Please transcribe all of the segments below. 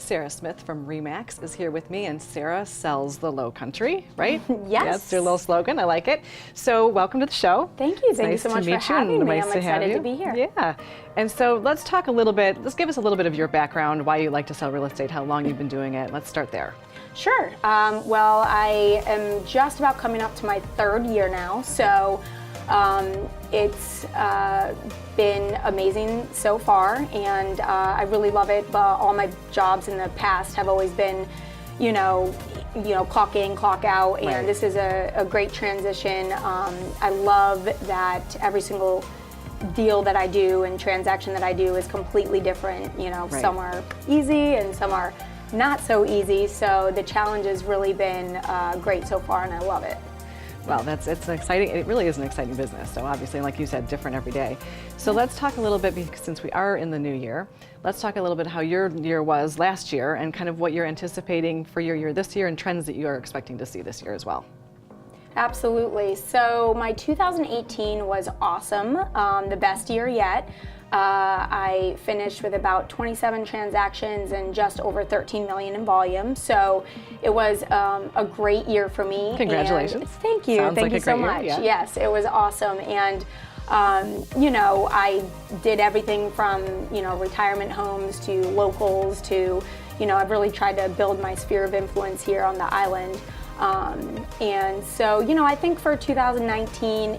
Sarah Smith from RE/MAX is here with me, and Sarah sells the low country, right? Yes. That's your little slogan. I like it. So welcome to the show. Thank you. Thank you so much for having me. I'm excited to be here. Yeah. And so let's talk a little bit, let's give us a little bit of your background, why you like to sell real estate, how long you've been doing it. Let's start there. Sure. Well, I am just about coming up to my third year now, so it's been amazing so far, and I really love it. But all my jobs in the past have always been, you know, clock in, clock out, and Right. this is a great transition. I love that every single deal that I do and transaction that I do is completely different. You know, Right. some are easy and some are not so easy. So the challenge has really been great so far, and I love it. Well, it's exciting. It really is an exciting business. So obviously, like you said, different every day. So let's talk a little bit, because since we are in the new year, let's talk a little bit how your year was last year and kind of what you're anticipating for your year this year and trends that you are expecting to see this year as well. Absolutely. So my 2018 was awesome, the best year yet. I finished with about 27 transactions and just over 13 million in volume. So it was a great year for me. Congratulations. And thank you. Sounds Thank like you a so great much. year, yeah. Yes, it was awesome. And you know, I did everything from, you know, retirement homes to locals to, you know, I've really tried to build my sphere of influence here on the island. And so, you know, I think for 2019,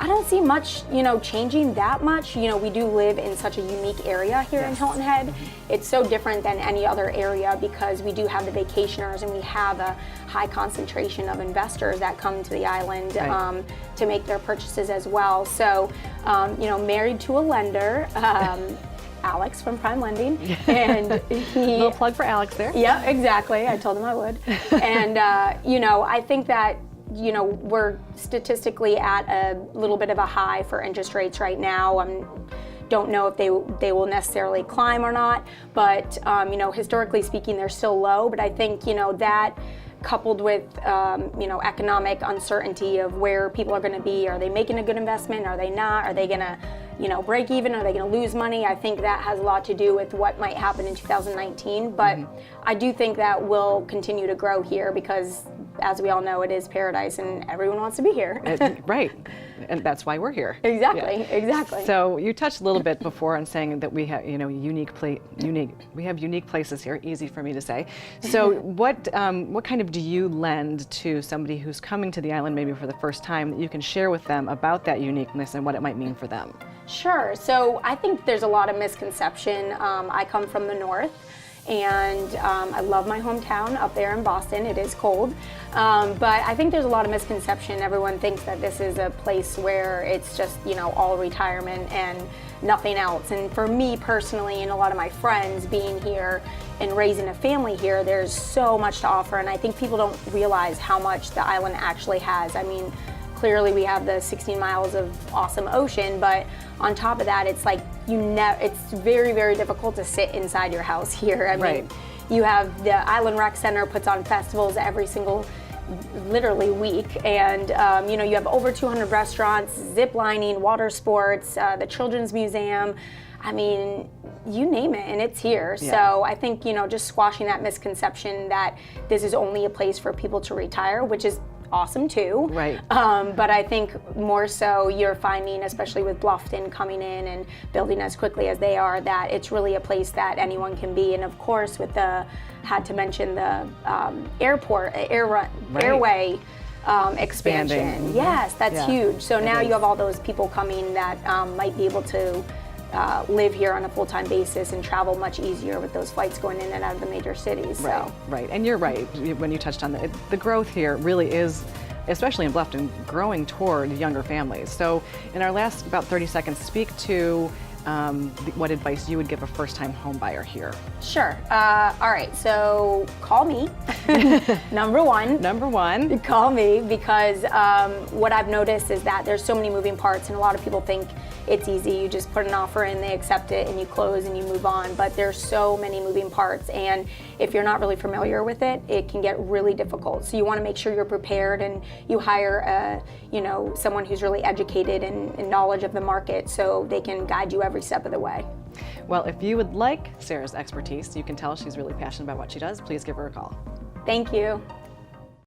I don't see much, you know, changing that much. You know, we do live in such a unique area here in Hilton Head. It's so different than any other area because we do have the vacationers and we have a high concentration of investors that come to the island to make their purchases as well. So, you know, married to a lender, Alex from Prime Lending, and he. Little plug for Alex there. Yeah, exactly. I told him I would. And you know, I think that, you know, we're statistically at a little bit of a high for interest rates right now. Don't know if they will necessarily climb or not, but you know, historically speaking, they're still low. But I think, you know, that coupled with you know, economic uncertainty of where people are going to be, are they making a good investment? Are they not? Are they going to, you know, break even? Are they going to lose money? I think that has a lot to do with what might happen in 2019. But I do think that we'll continue to grow here because, as we all know, it is paradise and everyone wants to be here. Right, and that's why we're here. Exactly, exactly. So you touched a little bit before on saying that we have, you know, we have unique places here. Easy for me to say. So what kind of do you lend to somebody who's coming to the island maybe for the first time that you can share with them about that uniqueness and what it might mean for them? Sure. So I think there's a lot of misconception. I come from the north. And I love my hometown up there in Boston. It is cold. But I think there's a lot of misconception. Everyone thinks that this is a place where it's just, you know, all retirement and nothing else. And for me personally, and a lot of my friends being here and raising a family here, there's so much to offer. And I think people don't realize how much the island actually has. I mean, clearly we have the 16 miles of awesome ocean, but on top of that, it's like it's very, very difficult to sit inside your house here. I mean, you have the Island Rec Center puts on festivals every single, literally, week, and you know, you have over 200 restaurants, zip lining, water sports, the Children's Museum. I mean, you name it, and it's here. Yeah. So I think, you know, just squashing that misconception that this is only a place for people to retire, which is awesome too. Right. But I think more so you're finding, especially with Bluffton coming in and building as quickly as they are, that it's really a place that anyone can be. And of course, with had to mention the airway expansion. Yes, that's huge. So now you have all those people coming that might be able to live here on a full-time basis and travel much easier with those flights going in and out of the major cities. Right, so. right. And you're right when you touched on the growth here really is, especially in Bluffton, growing toward younger families. So in our last about 30 seconds, speak to what advice you would give a first-time home buyer here. Sure. All right, so call me. Number one, call me, because what I've noticed is that there's so many moving parts, and a lot of people think it's easy. You just put an offer in, they accept it, and you close and you move on. But there's so many moving parts, and if you're not really familiar with it, it can get really difficult. So you want to make sure you're prepared, and you hire someone who's really educated and knowledge of the market, so they can guide you every step of the way. Well, if you would like Sarah's expertise, you can tell she's really passionate about what she does, please give her a call. Thank you.